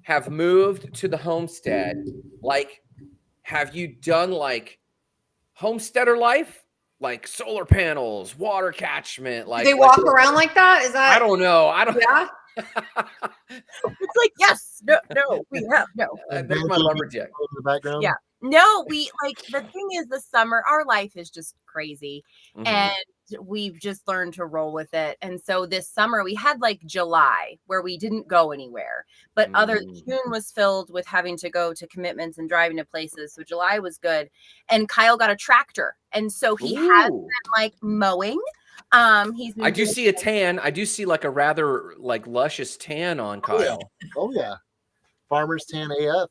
have moved to the homestead, like, have you done like homesteader life? Like solar panels, water catchment, like they walk around like that? Is that? I don't know. I don't. Yeah. It's like, yes, no, we have no. There's my lumberjack in the background. Yeah. No, we like the thing is the summer, our life is just crazy. And we've just learned to roll with it. And so this summer we had like July where we didn't go anywhere, but June was filled with having to go to commitments and driving to places. So July was good. And Kyle got a tractor. And so he has been like mowing. I do see a tan. I do see like a rather like luscious tan on Kyle. Oh yeah. Farmer's tan AF.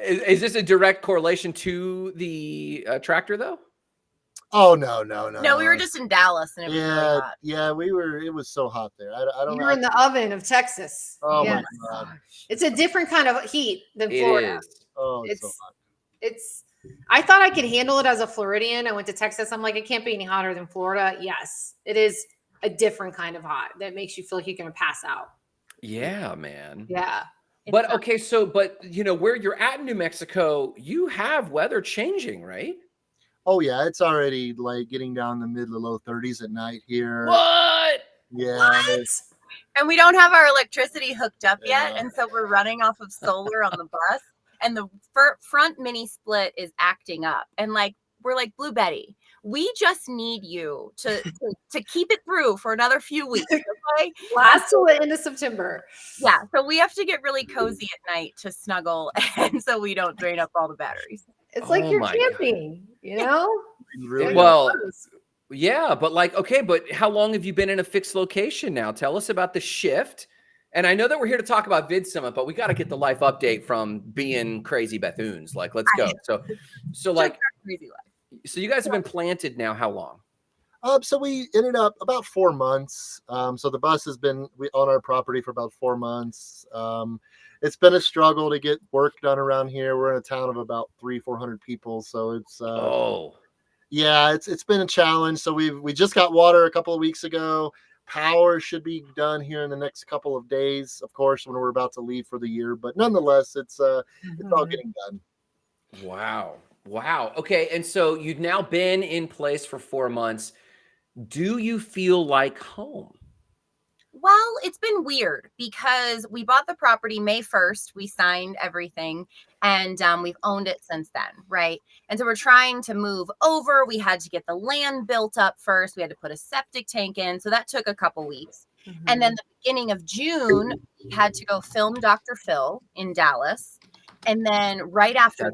Is this a direct correlation to the tractor though? Oh no. No, we were just in Dallas and it was really hot. Yeah, we were. It was so hot there. I don't know. You're in the oven of Texas. Oh my God. It's a different kind of heat than Florida. It is. Oh, it's so hot. I thought I could handle it as a Floridian. I went to Texas. I'm like, it can't be any hotter than Florida. Yes, it is a different kind of hot that makes you feel like you're going to pass out. Yeah, man. Yeah. But okay, so but you know where you're at in New Mexico, you have weather changing, right? Oh yeah, it's already like getting down the mid to low 30s at night here. What? Yeah. And we don't have our electricity hooked up yet. And so we're running off of solar on the bus. And the front mini split is acting up. And like, we're like, Blue Betty, we just need you to keep it through for another few weeks. Okay? Last till the end of September. Yeah. So we have to get really cozy at night to snuggle. And so we don't drain up all the batteries. It's like you're camping, you know? Really? Well, yeah, but like, okay, but how long have you been in a fixed location now? Tell us about the shift. And I know that we're here to talk about Vid Summit, but we got to get the life update from being crazy Bethunes. Like, let's go. So like, crazy life. So you guys have been planted now how long? So we ended up about 4 months. So the bus has been on our property for about 4 months. It's been a struggle to get work done around here. We're in a town of about 300-400 people. So it's, yeah, it's been a challenge. So we just got water a couple of weeks ago. Power should be done here in the next couple of days, of course, when we're about to leave for the year. But nonetheless, it's all getting done. Wow. Okay. And so you've now been in place for 4 months. Do you feel like home? Well, it's been weird because we bought the property May 1st. We signed everything and we've owned it since then. Right. And so we're trying to move over. We had to get the land built up first. We had to put a septic tank in. So that took a couple weeks. And then the beginning of June, we had to go film Dr. Phil in Dallas. And then right after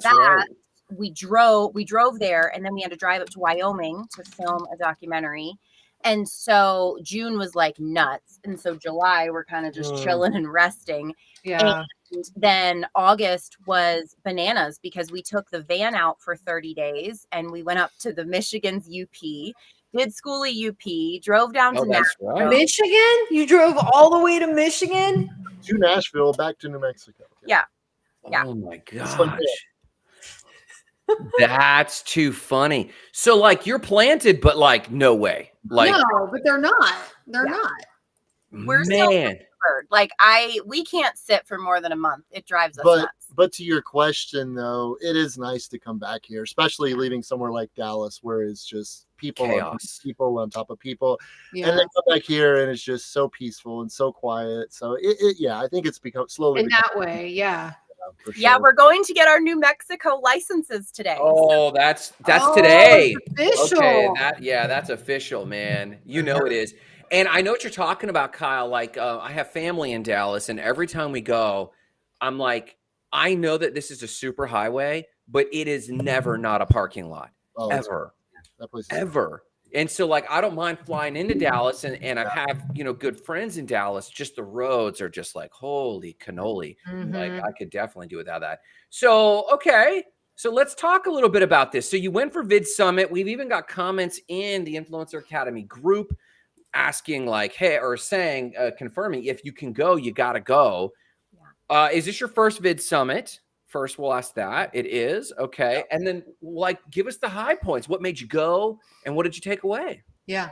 we drove there and then we had to drive up to Wyoming to film a documentary. And so June was like nuts. And so July, we're kind of just chilling and resting. Yeah. And then August was bananas because we took the van out for 30 days and we went up to the Michigan's UP, did school at UP, drove down to Nashville. Right. Michigan? You drove all the way to Michigan? To Nashville, back to New Mexico. Yeah. Oh my gosh. That's too funny. So like you're planted, but like no way. Like no, but they're not. They're not. We're still bird. Like we can't sit for more than a month. It drives us nuts. But to your question though, it is nice to come back here, especially leaving somewhere like Dallas where it's just people on top of people. Yeah. And then come back here and it's just so peaceful and so quiet. So yeah, I think it's become slowly in that way. Yeah. For sure. Yeah, we're going to get our New Mexico licenses today. Oh, that's today. Official. Okay, that's official, man. You know it is. And I know what you're talking about, Kyle. Like, I have family in Dallas, and every time we go, I'm like, I know that this is a super highway, but it is never not a parking lot. Ever. That place ever. And so, like, I don't mind flying into Dallas, and I have, good friends in Dallas. Just the roads are just like, holy cannoli. Like, I could definitely do without that. So, okay. So let's talk a little bit about this. So you went for Vid Summit. We've even got comments in the Influencer Academy group asking like, hey, or saying, confirming if you can go, you got to go. Yeah. Is this your first Vid Summit? First, we'll ask that. It is. Okay. Yeah. And then like, give us the high points. What made you go and what did you take away? Yeah.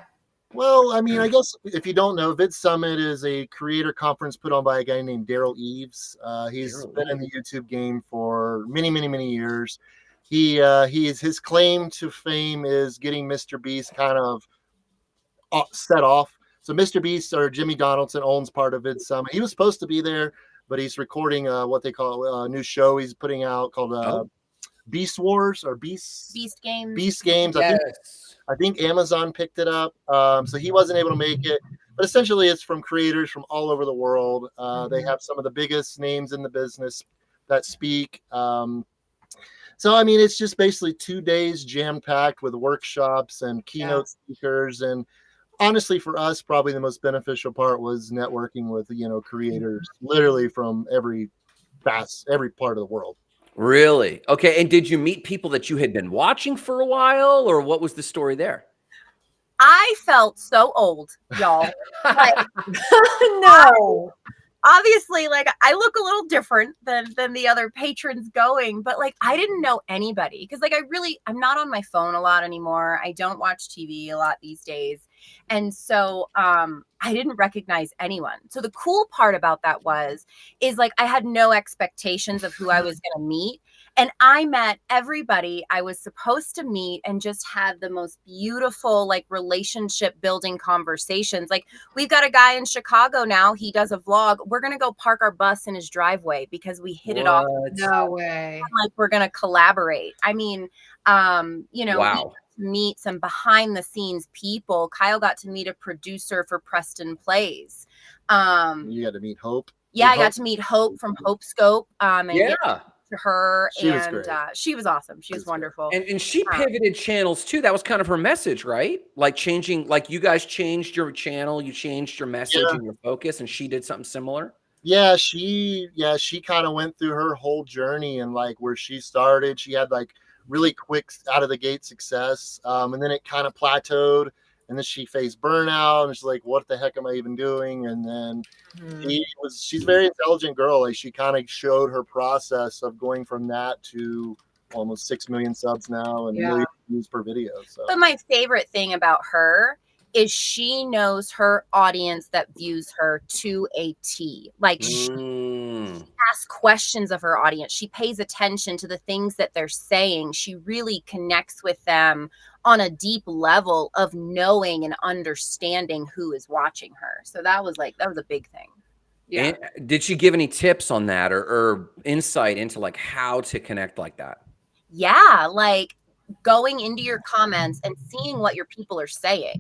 Well, I mean, I guess if you don't know, Vid Summit is a creator conference put on by a guy named Daryl Eves. He's been in the YouTube game for many, many, many years. His claim to fame is getting Mr. Beast kind of set off. So Mr. Beast or Jimmy Donaldson owns part of Vid Summit. He was supposed to be there, but he's recording what they call a new show he's putting out called Beast Wars or Beast Games. Beast Games. Yes. I think Amazon picked it up, so he wasn't able to make it. But essentially, it's from creators from all over the world. They have some of the biggest names in the business that speak. So, I mean, it's just basically 2 days jam-packed with workshops and keynote speakers. And honestly, for us, probably the most beneficial part was networking with, creators literally from every part of the world. Really? Okay. And did you meet people that you had been watching for a while, or what was the story there? I felt so old, y'all. Like, No. obviously, like, I look a little different than the other patrons going, but like, I didn't know anybody because like I'm not on my phone a lot anymore. I don't watch TV a lot these days. And so I didn't recognize anyone. So the cool part about that is like I had no expectations of who I was going to meet. And I met everybody I was supposed to meet and just had the most beautiful, like, relationship building conversations. Like, we've got a guy in Chicago now. He does a vlog. We're going to go park our bus in his driveway because we hit it off. No way. Like, we're going to collaborate. I mean, Wow. meet some behind the scenes people. Kyle got to meet a producer for Preston Plays. You got to meet Hope. Yeah, I got to meet Hope from Hope Scope. And get to her, she was awesome. She was wonderful. And she pivoted channels too. That was kind of her message, right? Like changing, like you guys changed your channel, you changed your message and your focus, and she did something similar. Yeah, she kind of went through her whole journey, and like where she started, she had like really quick out of the gate success, and then it kind of plateaued, and then she faced burnout, and she's like, what the heck am I even doing? And then she's a very intelligent girl. Like, she kind of showed her process of going from that to almost 6 million subs now and million views per video. So, but my favorite thing about her is she knows her audience that views her to a T. Like, she asks questions of her audience. She pays attention to the things that they're saying. She really connects with them on a deep level of knowing and understanding who is watching her. So that was a big thing. Yeah. And did she give any tips on that or insight into like how to connect like that? Yeah, like going into your comments and seeing what your people are saying.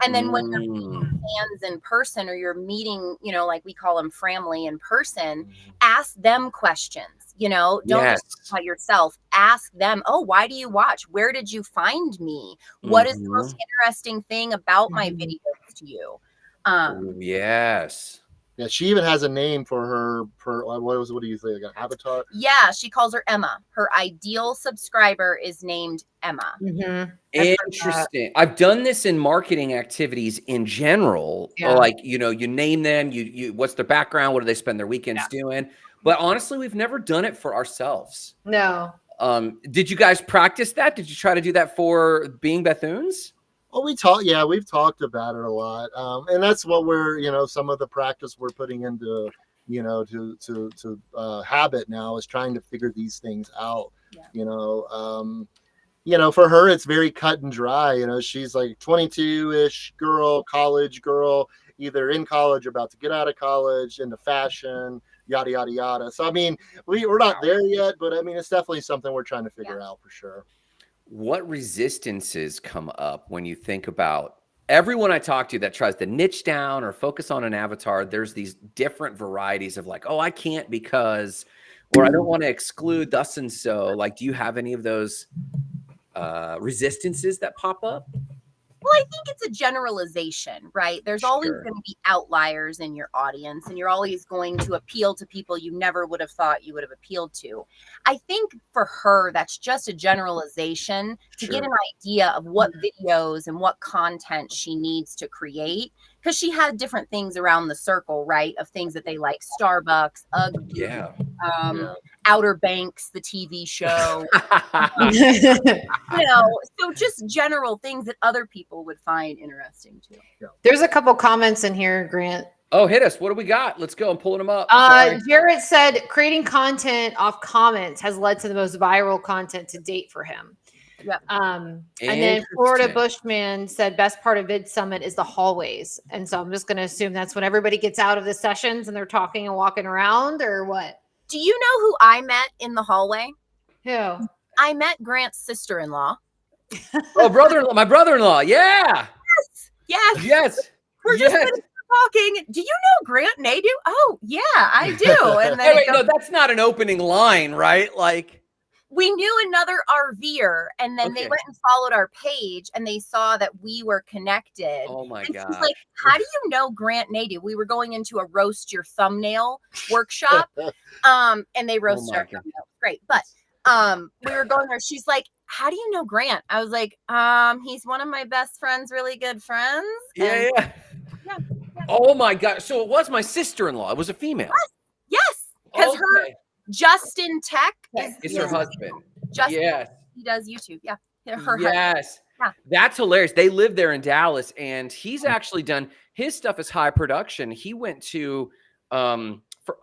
And then when you're meeting fans in person or you're meeting, like we call them family in person, ask them questions, don't just talk about yourself. Ask them, oh, why do you watch? Where did you find me? What is the most interesting thing about my videos to you? Yes. Yeah, she even has a name for her. What do you say? Like an avatar? Yeah, she calls her Emma. Her ideal subscriber is named Emma. Interesting. I've done this in marketing activities in general. Like, you name them, you what's their background, what do they spend their weekends doing? But honestly, we've never done it for ourselves. No. Did you guys practice that? Did you try to do that for Being Bethunes? Oh, we've talked about it a lot. And that's what we're, some of the practice we're putting into, to habit now is trying to figure these things out. For her, it's very cut and dry. She's like 22-ish girl, college girl, either in college or about to get out of college, into fashion, yada, yada, yada. So, I mean, we're not there yet, but I mean, it's definitely something we're trying to figure out for sure. What resistances come up when you think about everyone I talk to that tries to niche down or focus on an avatar? There's these different varieties of like, oh, I can't because, or I don't want to exclude thus and so. Like, do you have any of those resistances that pop up? Well, I think it's a generalization, right? There's always going to be outliers in your audience, and you're always going to appeal to people you never would have thought you would have appealed to. I think for her, that's just a generalization to get an idea of what videos and what content she needs to create, because she had different things around the circle, right? Of things that they like, Starbucks, UGG, Yeah. Outer Banks, the TV show. So just general things that other people would find interesting too. There's a couple comments in here, Grant. Oh, hit us. What do we got? Let's go. I'm pulling them up. Sorry. Jarrett said creating content off comments has led to the most viral content to date for him. Yep. And then Florida Bushman said best part of Vid Summit is the hallways. And so I'm just going to assume that's when everybody gets out of the sessions and they're talking and walking around, or what? Do you know who I met in the hallway? Who? I met Grant's sister-in-law. Oh, brother-in-law. My brother-in-law. Yeah. Yes. We're just talking. Do you know Grant Nadu? Oh, yeah, I do. And then wait, no, that's not an opening line, right? Like, we knew another RVer, and then they went and followed our page, and they saw that we were connected. Oh my and God! She's like, "How do you know Grant Nadu?" We were going into a roast your thumbnail workshop, and they roasted our thumbnail. Great, but we were going there. She's like, "How do you know Grant?" I was like, "He's one of my best friends, really good friends." Yeah. Oh my God! So it was my sister-in-law. It was a female. Yes, because her Justin Tech is her husband. Justin, yes, he does YouTube. Yeah, her yes. Yeah. That's hilarious. They live there in Dallas, and he's actually done his stuff is high production. He went to for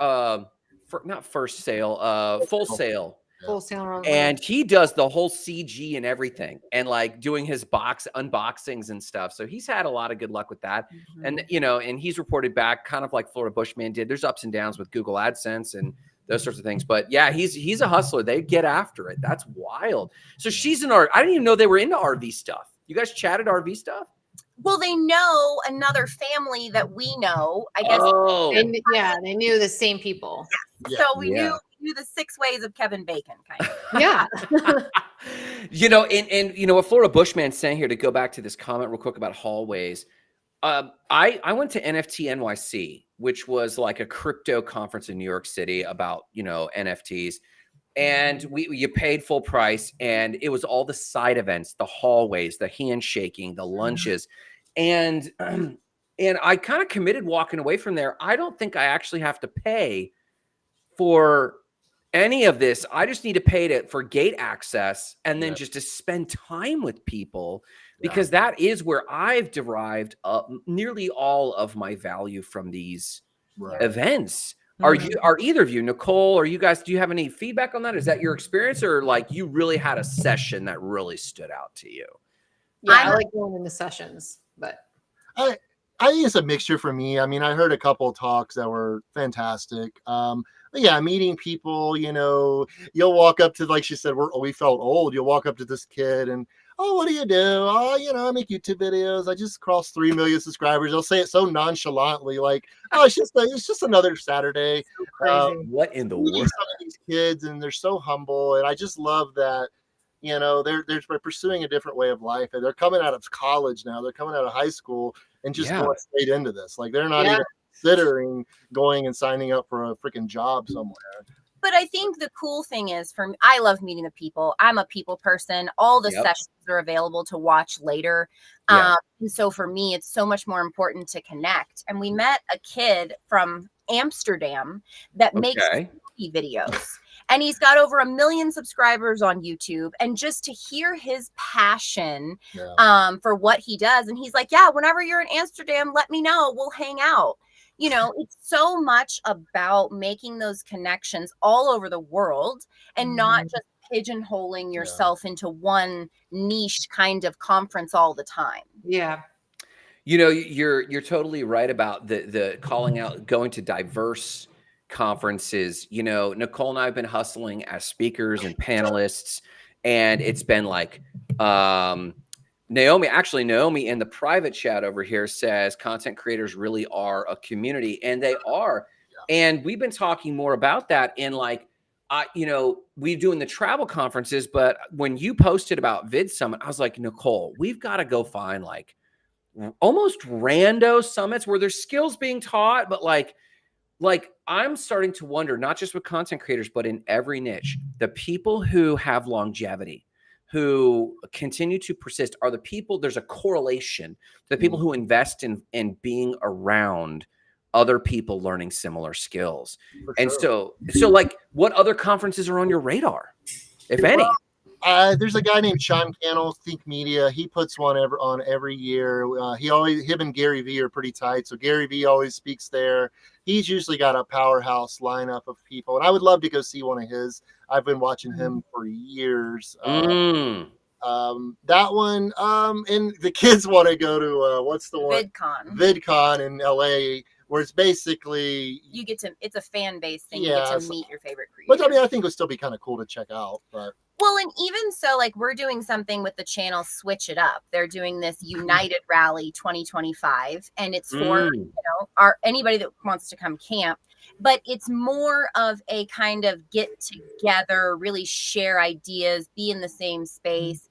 not First Sale, Full Sale. Full Sale. And he does the whole CG and everything, and like doing his unboxings and stuff. So he's had a lot of good luck with that. And and he's reported back kind of like Florida Bushman did. There's ups and downs with Google AdSense and those sorts of things. But yeah, he's a hustler. They get after it. That's wild. So she's an I didn't even know they were into RV stuff. You guys chatted RV stuff? Well, they know another family that we know, I guess. Oh. They knew the same people. Yeah. So we knew the 6 ways of Kevin Bacon, kind of. Yeah. And what Florida Bushman's saying here, to go back to this comment real quick about hallways. I went to NFT NYC, which was like a crypto conference in New York City about, NFTs. And you paid full price, and it was all the side events, the hallways, the handshaking, the lunches. And I kind of committed walking away from there. I don't think I actually have to pay for any of this. I just need to pay for gate access, and then just to spend time with people, because that is where I've derived nearly all of my value from these events. Are either of you, Nicole, or you guys, do you have any feedback on that? Is that your experience, or like you really had a session that really stood out to you? Yeah, I like going into sessions, but I think it's a mixture for me. I mean, I heard a couple of talks that were fantastic. But yeah, meeting people, you'll walk up to, like she said, we felt old. You'll walk up to this kid and, "Oh, what do you do?" "Oh, I make YouTube videos. I just crossed 3 million subscribers." They'll say it so nonchalantly, like, "Oh, it's just another Saturday." So crazy. What in the world? Some of these kids, and they're so humble, and I just love that. They're pursuing a different way of life, and they're coming out of college now. They're coming out of high school and just going straight into this. Like, they're not even considering going and signing up for a freaking job somewhere. But I think the cool thing is, I love meeting the people. I'm a people person. All the sessions are available to watch later. And so for me, it's so much more important to connect. And we met a kid from Amsterdam that makes movie videos. And he's got over 1 million subscribers on YouTube. And just to hear his passion for what he does. And he's like, "Yeah, whenever you're in Amsterdam, let me know. We'll hang out." It's so much about making those connections all over the world, and not just pigeonholing yourself into one niche kind of conference all the time. Yeah. You're totally right about the calling out, going to diverse conferences. Nicole and I have been hustling as speakers and panelists, and it's been like, Naomi in the private chat over here says content creators really are a community, and they are. And we've been talking more about that in like, we doing the travel conferences, but when you posted about Vid Summit, I was like, Nicole, we've got to go find like almost rando summits where there's skills being taught, but like I'm starting to wonder, not just with content creators, but in every niche, the people who have longevity, who continue to persist, are the people, there's a correlation to the people who invest in being around other people learning similar skills. For And sure. so like, what other conferences are on your radar, if any? There's a guy named Sean Cannell, Think Media. He puts one on every year. Him and Gary Vee are pretty tight. So Gary Vee always speaks there. He's usually got a powerhouse lineup of people, and I would love to go see one of his. I've been watching him for years. That one, and the kids want to go to what's the one? VidCon in LA, where it's basically it's a fan base thing. Yeah, you get to meet your favorite creators. But I mean, I think it would still be kind of cool to check out. But well, and even so, like, we're doing something with the channel Switch It Up. They're doing this United Rally 2025, and it's for anybody that wants to come camp. But it's more of a kind of get together, really share ideas, be in the same space.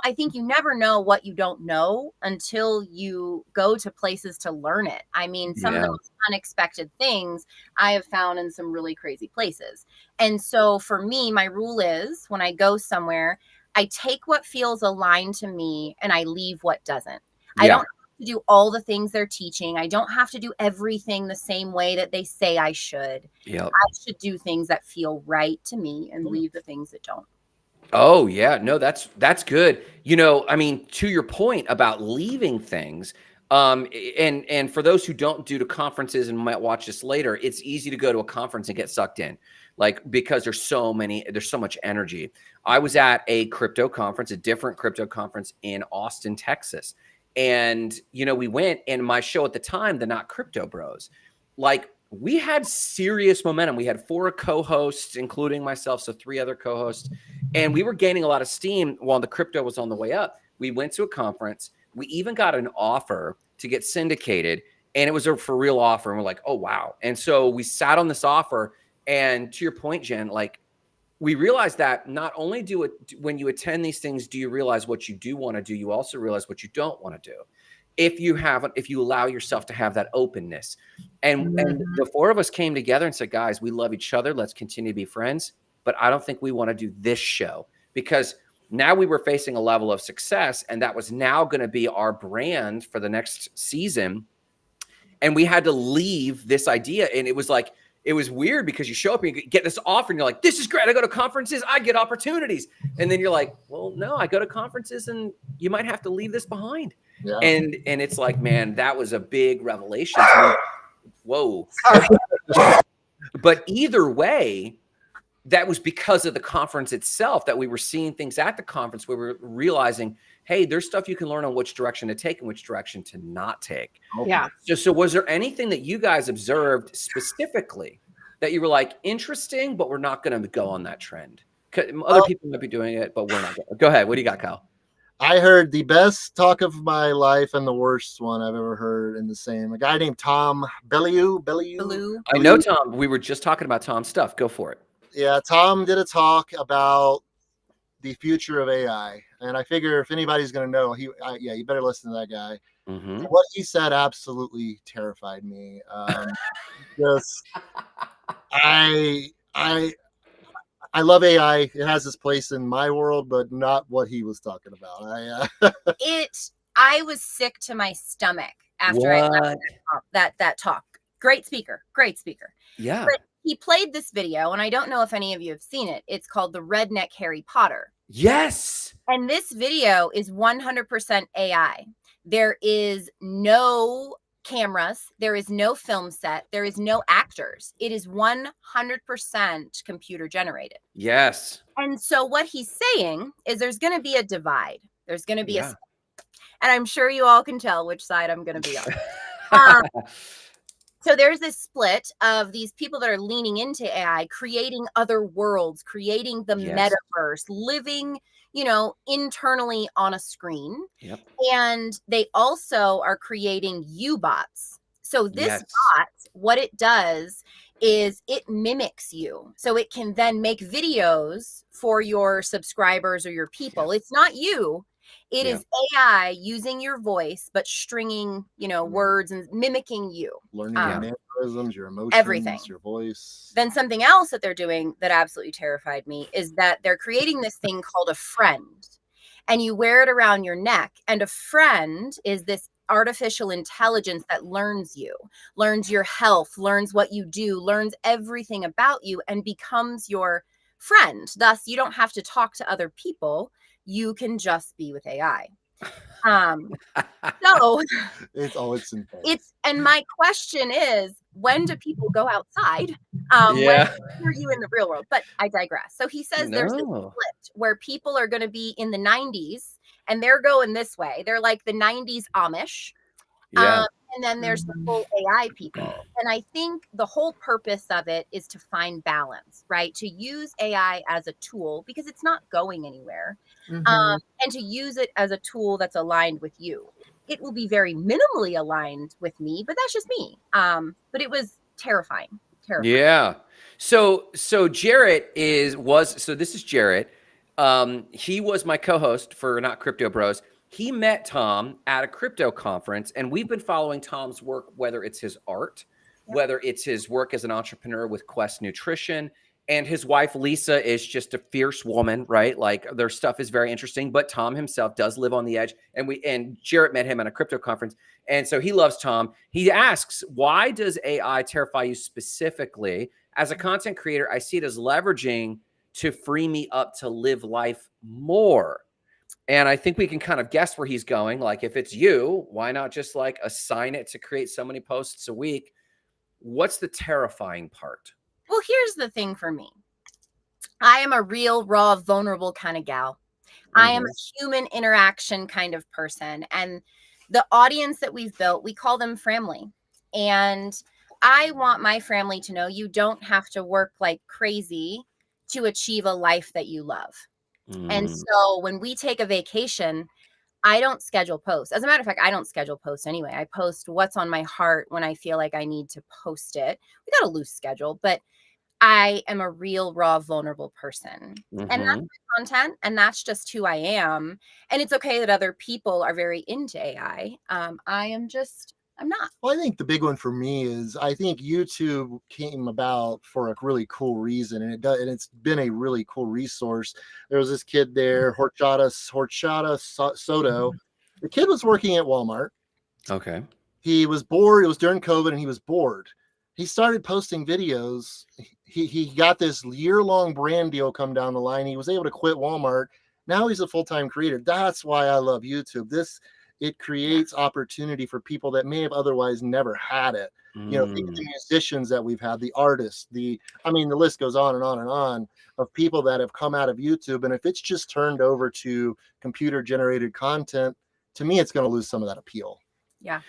I think you never know what you don't know until you go to places to learn it. I mean, some of the most unexpected things I have found in some really crazy places. And so for me, my rule is when I go somewhere, I take what feels aligned to me and I leave what doesn't. I don't have to do all the things they're teaching. I don't have to do everything the same way that they say I should. I should do things that feel right to me and leave the things that don't. Oh yeah, no, that's good. I mean, to your point about leaving things, and for those who don't do the conferences and might watch this later, it's easy to go to a conference and get sucked in, like, because there's so much energy. I was at a crypto conference, a different crypto conference in Austin, Texas, and we went, and my show at the time, the Not Crypto Bros, like, we had serious momentum. We had 4 co-hosts, including myself, so 3 other co-hosts, and we were gaining a lot of steam while the crypto was on the way up. We went to a conference. We even got an offer to get syndicated, and it was a for real offer. And we're like, oh, wow. And so we sat on this offer. And to your point, Jen, like, we realized that not only when you attend these things, do you realize what you do want to do, you also realize what you don't want to do. If you allow yourself to have that openness. And the 4 of us came together and said, guys, we love each other. Let's continue to be friends. But I don't think we want to do this show, because now we were facing a level of success, and that was now going to be our brand for the next season. And we had to leave this idea. And it was weird, because you show up and you get this offer and you're like, this is great. I go to conferences, I get opportunities. And then you're like, well, no, I go to conferences and you might have to leave this behind. Yeah. And it's like, man, that was a big revelation to me. Whoa. But either way, that was because of the conference itself, that we were seeing things at the conference where we were realizing, hey, there's stuff you can learn on which direction to take and which direction to not take. Yeah. So was there anything that you guys observed specifically that you were like, interesting, but we're not going to go on that trend? Other people might be doing it, but we're not. Go ahead. What do you got, Kyle? I heard the best talk of my life and the worst one I've ever heard in the same. A guy named Tom Bellew. I know Tom. We were just talking about Tom's stuff. Go for it. Yeah, Tom did a talk about the future of AI, and I figure if anybody's going to know, you better listen to that guy. Mm-hmm. What he said absolutely terrified me. I love AI. It has its place in my world, but not what he was talking about. I was sick to my stomach after I left that talk. Great speaker. Yeah. But he played this video, and I don't know if any of you have seen it. It's called The Redneck Harry Potter. Yes. And this video is 100% AI. There is no cameras. There is no film set. There is no actors. It is 100% computer generated. Yes. And so what he's saying is there's going to be a divide. There's going to be and I'm sure you all can tell which side I'm going to be on. So there's this split of these people that are leaning into AI, creating other worlds, creating the metaverse, living, internally on a screen. Yep. And they also are creating U-bots. So this bot, what it does is it mimics you. So it can then make videos for your subscribers or your people. It's not you. It is AI using your voice, but stringing, words and mimicking you. Learning your mannerisms, your emotions, everything, your voice. Then something else that they're doing that absolutely terrified me is that they're creating this thing called a friend, and you wear it around your neck. And a friend is this artificial intelligence that learns you, learns your health, learns what you do, learns everything about you, and becomes your friend. Thus, you don't have to talk to other people. You can just be with AI. So it's and my question is, when do people go outside? When are you in the real world? But I digress. So he says there's this split where people are going to be in the 90s and they're going this way. They're like the 90s Amish. And then there's the full AI people. And I think the whole purpose of it is to find balance, right? To use AI as a tool because it's not going anywhere. And to use it as a tool that's aligned with you. It will be very minimally aligned with me, but that's just me. But it was terrifying. Yeah. So Jarrett so this is Jarrett. He was my co-host for Not Crypto Bros. He met Tom at a crypto conference, and we've been following Tom's work, whether it's his art, whether it's his work as an entrepreneur with Quest Nutrition. And his wife, Lisa, is just a fierce woman, right? Like their stuff is very interesting, but Tom himself does live on the edge. And Jarrett met him at a crypto conference. And so he loves Tom. He asks, why does AI terrify you specifically? As a content creator, I see it as leveraging to free me up to live life more. And I think we can kind of guess where he's going. Like if it's you, why not just like assign it to create so many posts a week? What's the terrifying part? Well, here's the thing for me. I am a real, raw, vulnerable kind of gal. I am a human interaction kind of person. And the audience that we've built, we call them family. And I want my family to know you don't have to work like crazy to achieve a life that you love. And so when we take a vacation, I don't schedule posts. As a matter of fact, I don't schedule posts anyway. I post what's on my heart when I feel like I need to post it. We got a loose schedule, but I am a real, raw, vulnerable person. And that's my content. And that's just who I am. And it's okay that other people are very into AI. I'm not. Well, I think the big one for me is I think YouTube came about for a really cool reason, and it's been a really cool resource. There was this kid there, Horchata Soto. The kid was working at Walmart. Okay. He was bored. It was during COVID, and he was bored. He started posting videos. He got this year-long brand deal come down the line. He was able to quit Walmart. Now he's a full-time creator. That's why I love YouTube. It creates opportunity for people that may have otherwise never had it. You know, the musicians that we've had, the artists, the list goes on and on and on of people that have come out of YouTube. And if it's just turned over to computer generated content, to me, it's going to lose some of that appeal. Yeah.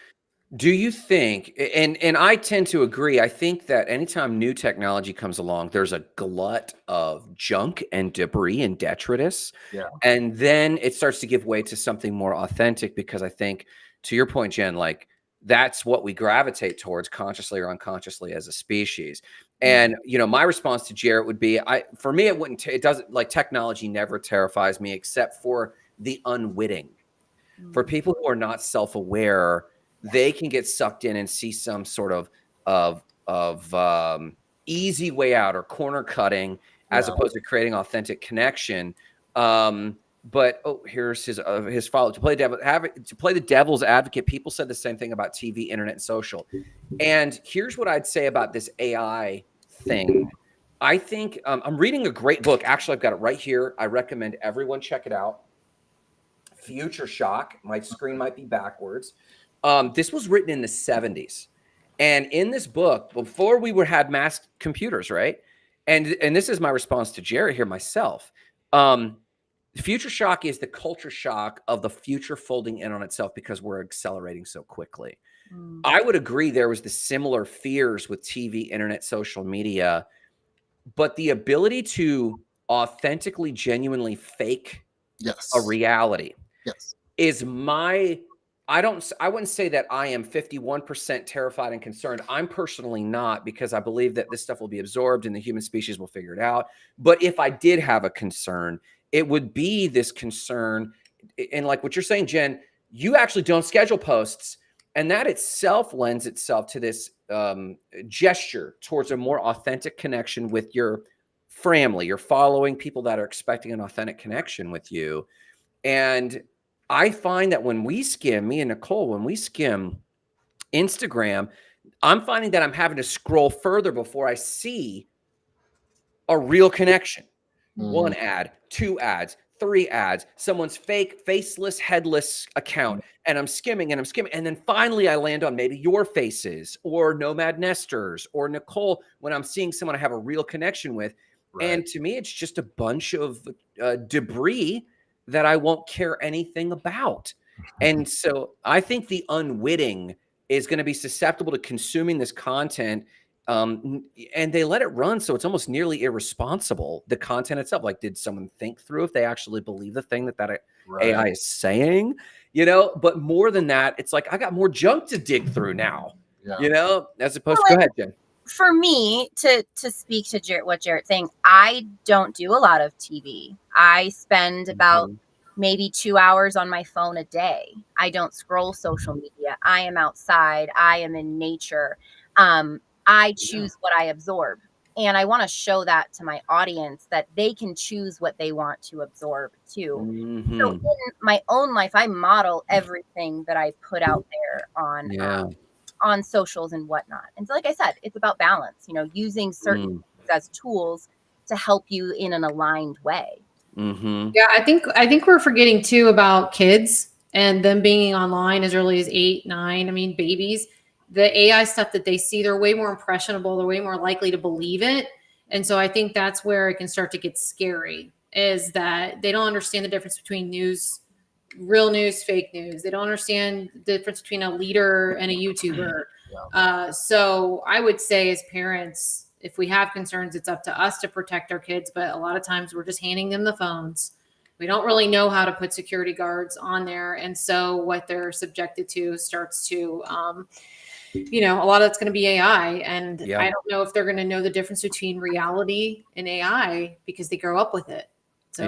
Do you think, and I tend to agree, I think that anytime new technology comes along, there's a glut of junk and debris and detritus. Yeah. And then it starts to give way to something more authentic, because I think, to your point, Jen, like that's what we gravitate towards consciously or unconsciously as a species. And, you know, my response to Jarrett would be, for me, it doesn't, like, technology never terrifies me except for the unwitting. For people who are not self-aware, they can get sucked in and see some sort of easy way out or corner cutting, as opposed to creating authentic connection. But here's his follow-up. To play the devil's advocate, people said the same thing about TV, internet, and social. And here's what I'd say about this AI thing. I think I'm reading a great book. Actually, I've got it right here. I recommend everyone check it out. Future Shock. My screen might be backwards. This was written in the 70s. And in this book, before we had mass computers, right? And this is my response to Jerry here myself. Future shock is the culture shock of the future folding in on itself because we're accelerating so quickly. I would agree there was the similar fears with TV, internet, social media, but the ability to authentically, genuinely fake a reality is I wouldn't say that I am 51% terrified and concerned. I'm personally not, because I believe that this stuff will be absorbed and the human species will figure it out. But if I did have a concern, it would be this concern. And like what you're saying, Jen, you actually don't schedule posts. And that itself lends itself to this gesture towards a more authentic connection with your family. You're following people that are expecting an authentic connection with you. And I find that when we skim, me and Nicole, when we skim Instagram, I'm finding that I'm having to scroll further before I see a real connection. One ad, 2 ads, 3 ads, someone's fake, faceless, headless account. And I'm skimming and I'm skimming. And then finally I land on maybe your faces or Nomad Nesters or Nicole when I'm seeing someone I have a real connection with. Right. And to me, it's just a bunch of debris that I won't care anything about. And so I think the unwitting is going to be susceptible to consuming this content. And they let it run. So it's almost nearly irresponsible. The content itself, like, did someone think through if they actually believe the thing that Right. AI is saying, you know, but more than that, it's like, I got more junk to dig through now, Yeah. you know, as opposed Well, to, go ahead, Jen. For me, to speak to what Jarrett's saying, I don't do a lot of TV. I spend about maybe 2 hours on my phone a day. I don't scroll social media. I am outside. I am in nature. I choose what I absorb. And I want to show that to my audience that they can choose what they want to absorb too. So in my own life, I model everything that I put out there on socials and whatnot. And so, like I said, it's about balance, you know, using certain things as tools to help you in an aligned way. Yeah, I think we're forgetting too about kids and them being online as early as 8, 9. I mean, babies, the AI stuff that they see, they're way more impressionable. They're way more likely to believe it. And so I think that's where it can start to get scary, is that they don't understand the difference between news, real news, fake news. They don't understand the difference between a leader and a YouTuber. So I would say as parents, if we have concerns, it's up to us to protect our kids. But a lot of times we're just handing them the phones. We don't really know how to put security guards on there. And so what they're subjected to starts to, you know, a lot of it's going to be AI. And I don't know if they're going to know the difference between reality and AI because they grow up with it. So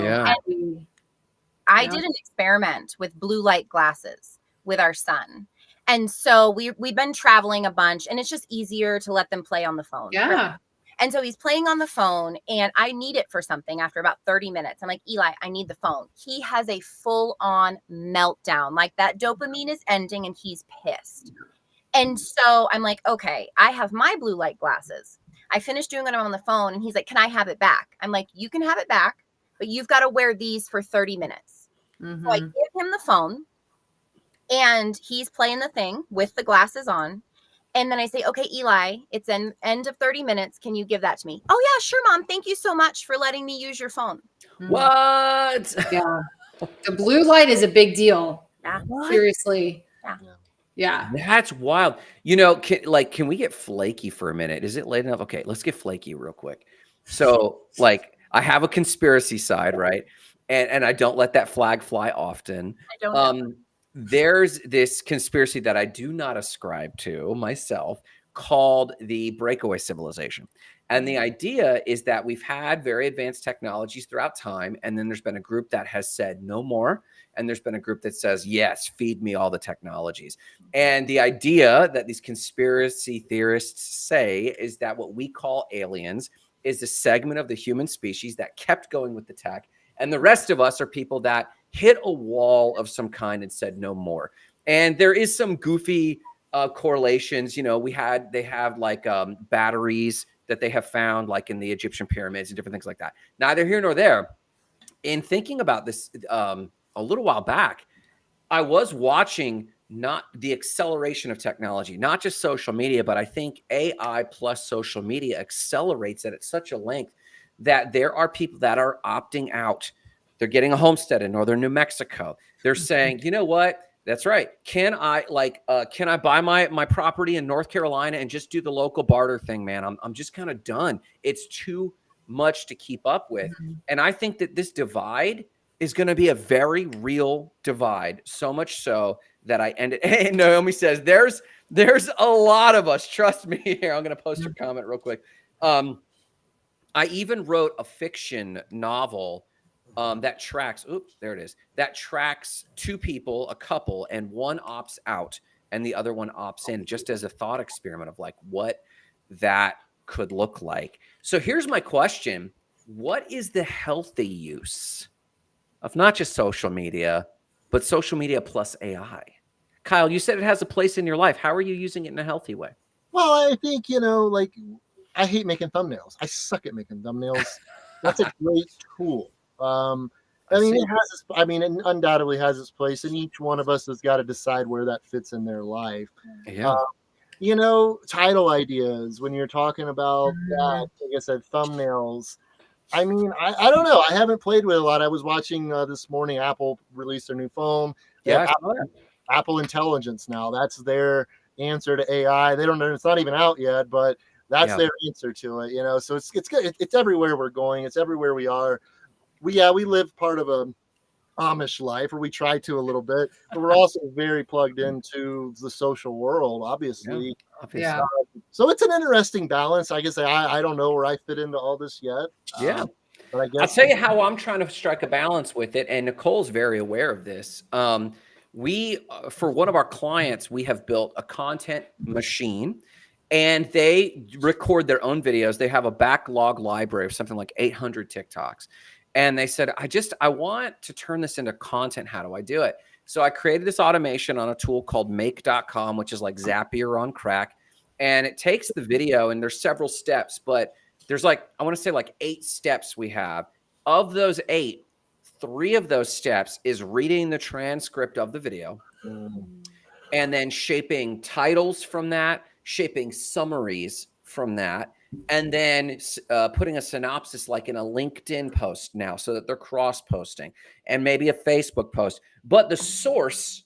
I did an experiment with blue light glasses with our son. And so we've been traveling a bunch, and it's just easier to let them play on the phone. Yeah. Right? And so he's playing on the phone, and I need it for something after about 30 minutes. I'm like, Eli, I need the phone. He has a full-on meltdown. Like, that dopamine is ending, and he's pissed. And so I'm like, okay, I have my blue light glasses. I finished doing it on the phone, and he's like, can I have it back? I'm like, you can have it back, but you've got to wear these for 30 minutes. So I give him the phone. And he's playing the thing with the glasses on. And then I say, okay, Eli, it's an end of 30 minutes. Can you give that to me? Oh, yeah, sure, Mom. Thank you so much for letting me use your phone. What? Yeah. The blue light is a big deal. Yeah. Seriously. Yeah. That's wild. You know, can we get flaky for a minute? Is it late enough? Okay, let's get flaky real quick. So, like, I have a conspiracy side, right? And I don't let that flag fly often. I don't There's this conspiracy that I do not ascribe to myself called the breakaway civilization. And the idea is that we've had very advanced technologies throughout time. And then there's been a group that has said no more. And there's been a group that says, yes, feed me all the technologies. And the idea that these conspiracy theorists say is that what we call aliens is a segment of the human species that kept going with the tech. And the rest of us are people that hit a wall of some kind and said no more. And there is some goofy correlations. You know, they have like batteries that they have found like in the Egyptian pyramids and different things like that. Neither here nor there. In thinking about this a little while back, I was watching not the acceleration of technology, not just social media, but I think AI plus social media accelerates it at such a length that there are people that are opting out. They're getting a homestead in northern New Mexico. They're saying, you know what? That's right. Can I buy my property in North Carolina and just do the local barter thing, man? I'm just kind of done. It's too much to keep up with. And I think that this divide is going to be a very real divide. So much so that I ended. And Naomi says, there's a lot of us. Trust me here. I'm going to post her comment real quick. I even wrote a fiction novel that tracks, that tracks two people, a couple, and one opts out and the other one opts in, just as a thought experiment of like what that could look like. So here's my question. What is the healthy use of not just social media, but social media plus AI. Kyle, you said it has a place in your life. How are you using it in a healthy way? Well, I think, like I hate making thumbnails. I suck at making thumbnails. That's a great tool. I mean, it undoubtedly has its place, and each one of us has got to decide where that fits in their life. Yeah. Title ideas when you're talking about that, like I said, thumbnails. I mean, I don't know. I haven't played with it a lot. I was watching this morning, Apple released their new phone. They have Apple Intelligence now. That's their answer to AI. They don't know, it's not even out yet, but that's their answer to it. So it's good. It's everywhere we're going. It's everywhere we are. We live part of a Amish life, or we try to a little bit, but we're also very plugged into the social world, obviously. Yeah. So it's an interesting balance. I guess I don't know where I fit into all this yet. Yeah. But I guess I'll tell you how I'm trying to strike a balance with it. And Nicole's very aware of this. We, for one of our clients, we have built a content machine, and they record their own videos. They have a backlog library of something like 800 TikToks. And they said, I want to turn this into content. How do I do it? So I created this automation on a tool called make.com, which is like Zapier on crack. And it takes the video, and there's several steps, but there's I want to say 8 steps we have. Of those 8, 3 of those steps is reading the transcript of the video and then shaping titles from that, shaping summaries from that, and then putting a synopsis in a LinkedIn post now so that they're cross-posting, and maybe a Facebook post. But the source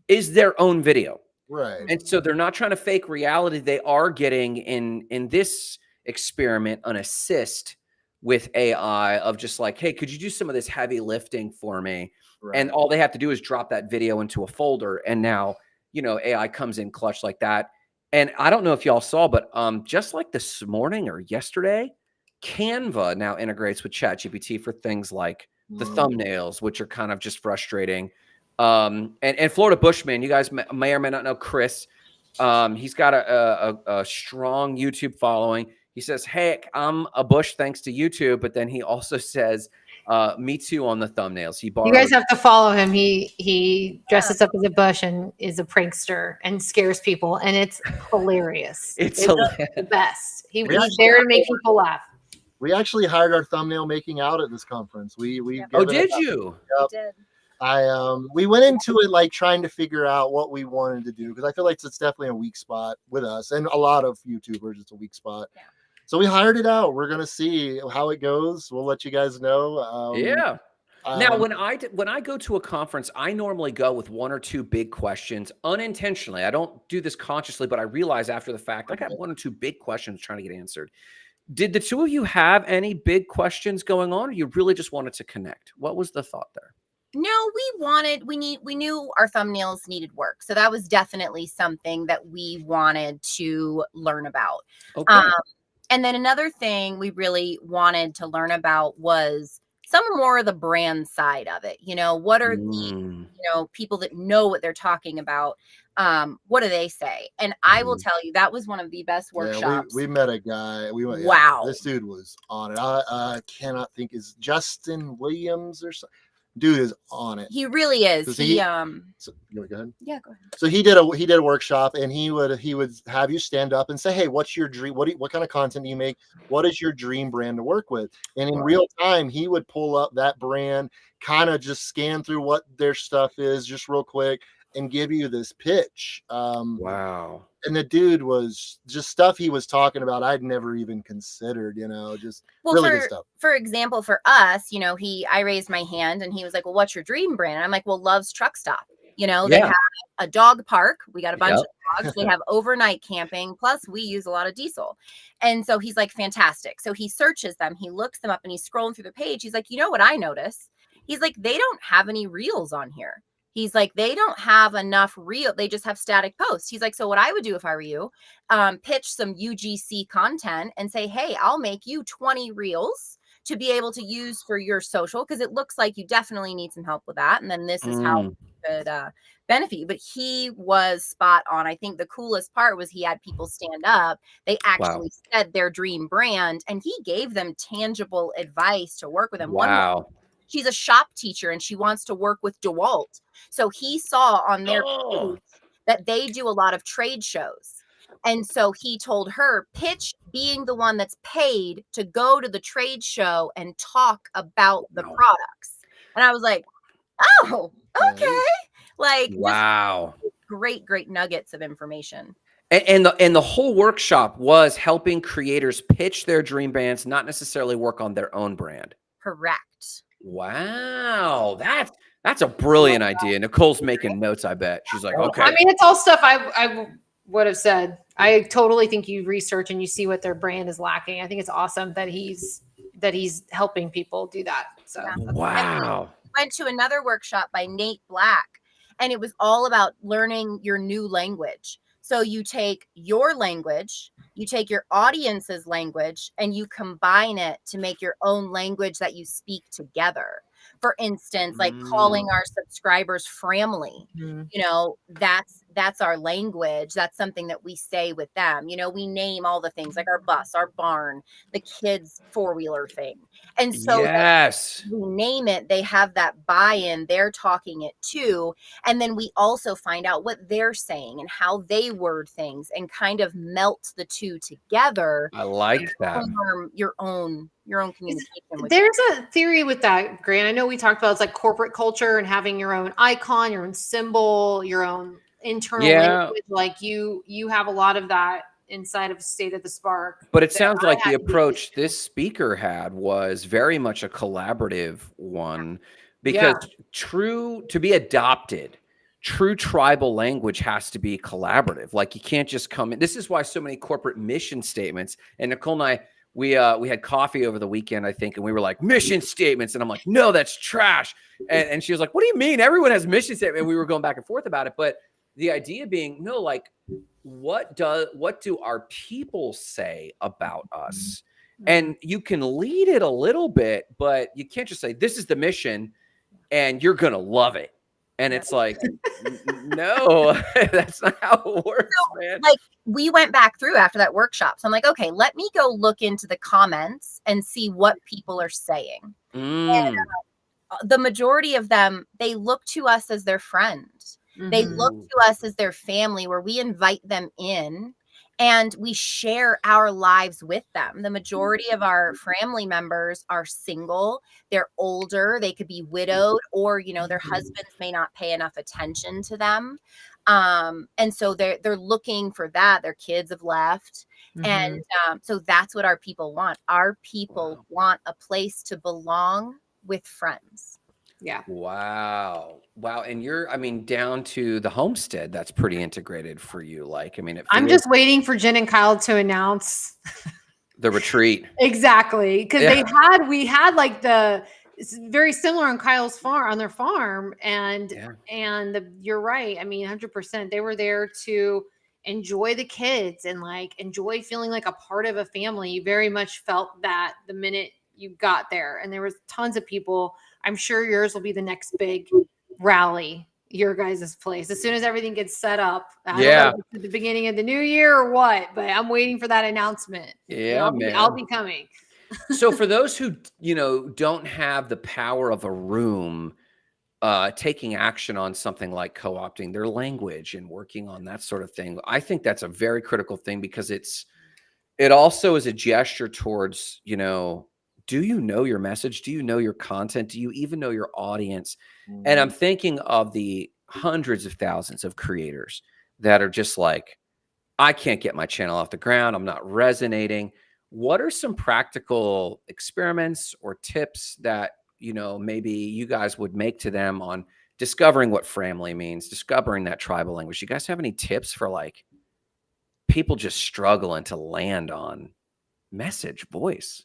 is their own video. Right. And so they're not trying to fake reality. They are getting in this experiment an assist with AI of just hey, could you do some of this heavy lifting for me? Right. And all they have to do is drop that video into a folder. And now, AI comes in clutch like that. And I don't know if y'all saw, but just this morning or yesterday, Canva now integrates with ChatGPT for things like the thumbnails, which are kind of just frustrating. And Florida Bushman, you guys may or may not know Chris. He's got a strong YouTube following. He says, "Hey, I'm a Bush thanks to YouTube," but then he also says, "Me too" on the thumbnails. You guys have to follow him. He dresses up as a Bush and is a prankster and scares people, and it's hilarious. It's hilarious. The best. He's there to make people laugh. We actually hired our thumbnail making out at this conference. We did you? Yep. We did. We went into it trying to figure out what we wanted to do, because I feel like it's definitely a weak spot with us and a lot of YouTubers. It's a weak spot. Yeah. So we hired it out. We're gonna see how it goes. We'll let you guys know. Now, when I go to a conference, I normally go with 1 or 2 big questions unintentionally. I don't do this consciously, but I realize after the fact, I got 1 or 2 big questions trying to get answered. Did the 2 of you have any big questions going on, or you really just wanted to connect? What was the thought there? No, we knew our thumbnails needed work. So that was definitely something that we wanted to learn about. Okay. And then another thing we really wanted to learn about was some more of the brand side of it. What are the, people that know what they're talking about? What do they say? And I will tell you, that was one of the best workshops. We met a guy. Wow. This dude was on it. I cannot think, is Justin Williams or something. Dude is on it. He really is. So go ahead. Yeah, go ahead. So he did a workshop, and he would have you stand up and say, "Hey, what's your dream? What kind of content do you make? What is your dream brand to work with?" And in real time, he would pull up that brand, kind of just scan through what their stuff is, just real quick, and give you this pitch. Wow. And the dude was just stuff he was talking about I'd never even considered, just really good stuff. For example, for us, I raised my hand and he was like, "Well, what's your dream brand?" And I'm like, "Well, Love's Truck Stop." They have a dog park. We got a bunch of dogs. They have overnight camping. Plus, we use a lot of diesel. And so he's like, fantastic. So he searches them. He looks them up and he's scrolling through the page. He's like, "You know what I notice?" He's like, "They don't have any reels on here." He's like, "They don't have enough reel. They just have static posts." He's like, "So what I would do if I were you, pitch some UGC content and say, 'Hey, I'll make you 20 reels to be able to use for your social, because it looks like you definitely need some help with that. And then this is how it could benefit you.'" But he was spot on. I think the coolest part was he had people stand up. They actually said their dream brand, and he gave them tangible advice to work with them. Wow. she's a shop teacher and she wants to work with DeWalt. So he saw on their page that they do a lot of trade shows. And so he told her, pitch being the one that's paid to go to the trade show and talk about the products. And I was like, oh, okay. Like, wow. Great nuggets of information. And the whole workshop was helping creators pitch their dream brands, not necessarily work on their own brand. Correct. Wow. That's a brilliant idea. Nicole's making notes, I bet. She's like, okay. I mean, it's all stuff I would have said. I totally think you research and you see what their brand is lacking. I think it's awesome that he's helping people do that. So wow. Went to another workshop by Nate Black, and it was all about learning your new language. So you take your language, you take your audience's language, and you combine it to make your own language that you speak together. For instance, like calling our subscribers family, you know, that's our language. That's something that we say with them. You know, we name all the things like our bus, our barn, the kids' four-wheeler thing. And so yes, we name it, they have that buy-in, they're talking it too. And then we also find out what they're saying and how they word things and kind of melt the two together. I like that. Form your own communication. There's a theory with that, Grant. I know we talked about it's like corporate culture and having your own icon, your own symbol, your own internal language. Like you have a lot of that inside of State of the Spark. But it sounds like the approach this speaker had was very much a collaborative one, because to be adopted, true tribal language has to be collaborative. Like you can't just come in. This is why so many corporate mission statements, and Nicole and I, we had coffee over the weekend, I think, and we were like, mission statements. And I'm like, no, that's trash. And she was like, what do you mean? Everyone has mission statements. And we were going back and forth about it. But the idea being, no, like, what do our people say about us? And you can lead it a little bit, but you can't just say, this is the mission and you're going to love it. And it's like, no, that's not how it works, man. Like we went back through after that workshop. So I'm like, okay, let me go look into the comments and see what people are saying. And the majority of them, they look to us as their friends. They look to us as their family, where we invite them in and we share our lives with them. The majority of our family members are single. They're older. They could be widowed, or, you know, their husbands may not pay enough attention to them. And so they're looking for that. Their kids have left. And so that's what our people want. Our people want a place to belong with friends. Yeah. Wow. And down to the homestead, that's pretty integrated for you. Like, I'm just waiting for Jen and Kyle to announce the retreat. Exactly. Because we had like it's very similar on Kyle's farm, on their farm. And you're right. 100%. They were there to enjoy the kids and like enjoy feeling like a part of a family. You very much felt that the minute you got there, and there was tons of people. I'm sure yours will be the next big rally, your guys' place, as soon as everything gets set up. I don't know if it's at the beginning of the new year or what, but I'm waiting for that announcement. Yeah, man. I'll be coming. So for those who, don't have the power of a room, taking action on something like co-opting their language and working on that sort of thing, I think that's a very critical thing, because it also is a gesture towards, do you know your message? Do you know your content? Do you even know your audience? And I'm thinking of the hundreds of thousands of creators that are just like, I can't get my channel off the ground. I'm not resonating. What are some practical experiments or tips that, maybe you guys would make to them on discovering what family means, discovering that tribal language? You guys have any tips for like people just struggling to land on message, voice?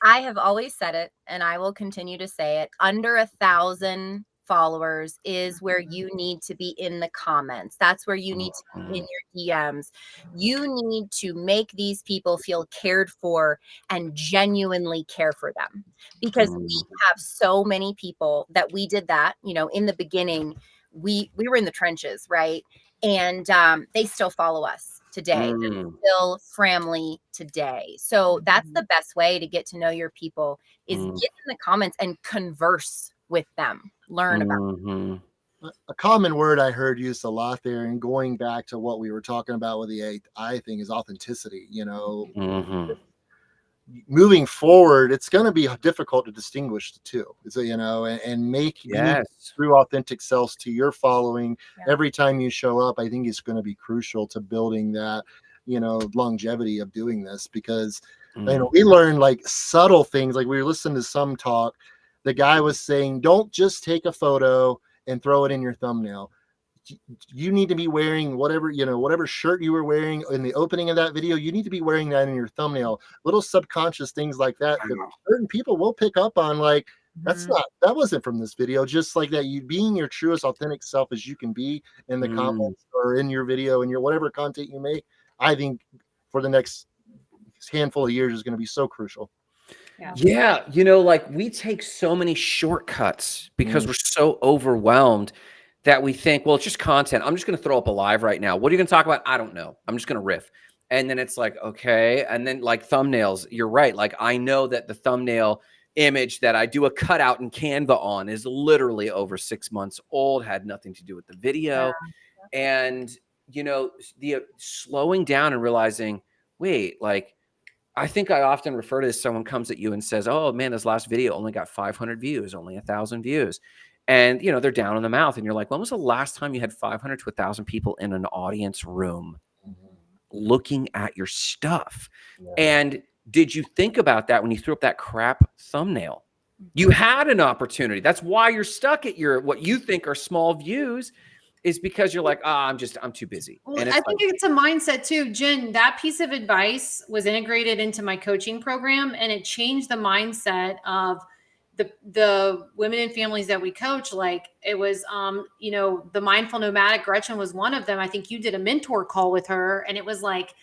I have always said it, and I will continue to say it. Under 1,000 followers is where you need to be in the comments. That's where you need to be in your DMs. You need to make these people feel cared for and genuinely care for them, because we have so many people that we did that, in the beginning, we were in the trenches, right? And they still follow us today. They're still family today. So that's the best way to get to know your people is get in the comments and converse with them, learn about them. A common word I heard used a lot there, and going back to what we were talking about with the AI thing, is authenticity. You know, moving forward, it's going to be difficult to distinguish the two. So, you know, and make true authentic selves to your following every time you show up. I think it's going to be crucial to building that, you know, longevity of doing this, because you know, we learn like subtle things. Like we were listening to some talk, the guy was saying, don't just take a photo and throw it in your thumbnail. You need to be wearing whatever, you know, whatever shirt you were wearing in the opening of that video, you need to be wearing that in your thumbnail. Little subconscious things like that, that certain people will pick up on, like, that wasn't from this video. Just like that, you being your truest authentic self as you can be in the comments or in your video and your whatever content you make, I think for the next handful of years is going to be so crucial. Yeah, you know, like we take so many shortcuts because we're so overwhelmed that we think, well, it's just content. I'm just going to throw up a live right now. What are you going to talk about? I don't know. I'm just going to riff. And then it's like, okay. And then like thumbnails, you're right. Like I know that the thumbnail image that I do a cutout in Canva on is literally over 6 months old, had nothing to do with the video. And, you know, the slowing down and realizing, wait, like, I think I often refer to this, someone comes at you and says, oh man, this last video only got 500 views, only 1,000 views. And, you know, they're down in the mouth and you're like, when was the last time you had 500 to 1,000 people in an audience room looking at your stuff? And did you think about that when you threw up that crap thumbnail? You had an opportunity. That's why you're stuck at your, what you think are small views, is because you're like, I'm too busy. Well, and I think it's a mindset too. Jen, that piece of advice was integrated into my coaching program, and it changed the mindset of the women and families that we coach. Like it was, you know, the mindful nomadic, Gretchen was one of them. I think you did a mentor call with her, and it was like,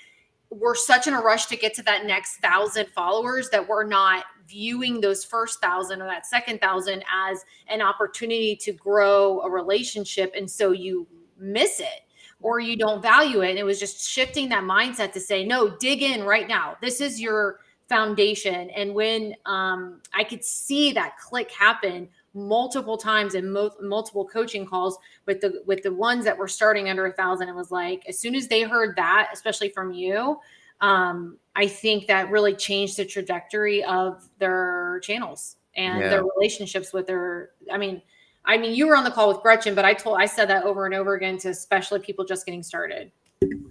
we're such in a rush to get to that next 1,000 followers that we're not viewing those first 1,000 or that second 1,000 as an opportunity to grow a relationship. And so you miss it or you don't value it. And it was just shifting that mindset to say, no, dig in right now. This is your foundation. And when I could see that click happen multiple times in multiple coaching calls with the ones that were starting under 1,000, it was like, as soon as they heard that, especially from you, I think that really changed the trajectory of their channels and their relationships with their, I mean, you were on the call with Gretchen, but I said that over and over again to especially people just getting started.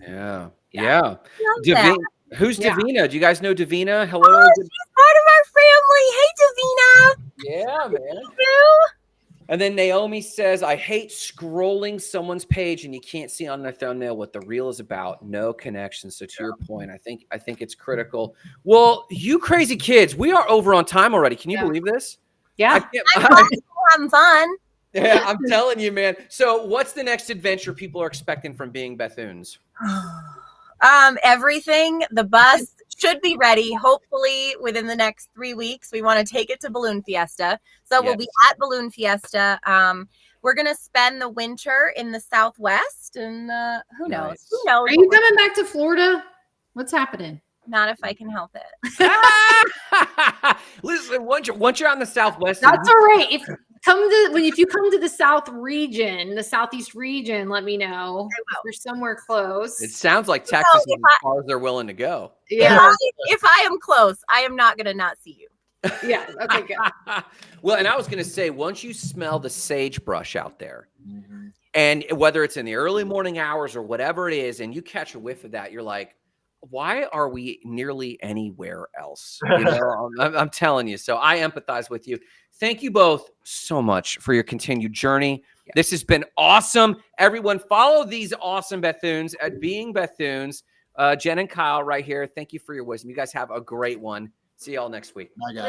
Yeah. Who's Davina? Do you guys know Davina? Hello. Oh, she's part of our family. Hey, Davina. Yeah, man. Thank you. And then Naomi says, I hate scrolling someone's page and you can't see on their thumbnail what the reel is about. No connection. So to your point, I think it's critical. Well, you crazy kids, we are over on time already. Can you believe this? Yeah. I'm having fun. Yeah, I'm telling you, man. So what's the next adventure people are expecting from being Bethunes? Everything. The bus should be ready, hopefully within the next 3 weeks. We want to take it to Balloon Fiesta. So we'll be at Balloon Fiesta. We're going to spend the winter in the Southwest, and who knows? Nice. Who knows? Are you coming back to Florida? What's happening? Not if I can help it. Listen, once you're on the Southwest, that's all right. If you come to the South region, the Southeast region, let me know if you're somewhere close. It sounds like Texas is as far as they're willing to go. Yeah. If I am close, I am not going to not see you. Yeah. Okay, good. Well, and I was going to say, once you smell the sagebrush out there, and whether it's in the early morning hours or whatever it is, and you catch a whiff of that, you're like, why are we nearly anywhere else? You know, I'm telling you. So I empathize with you. Thank you both so much for your continued journey. Yeah. This has been awesome. Everyone follow these awesome Bethunes at Being Bethunes. Jen and Kyle right here. Thank you for your wisdom. You guys have a great one. See y'all next week. Bye, guys.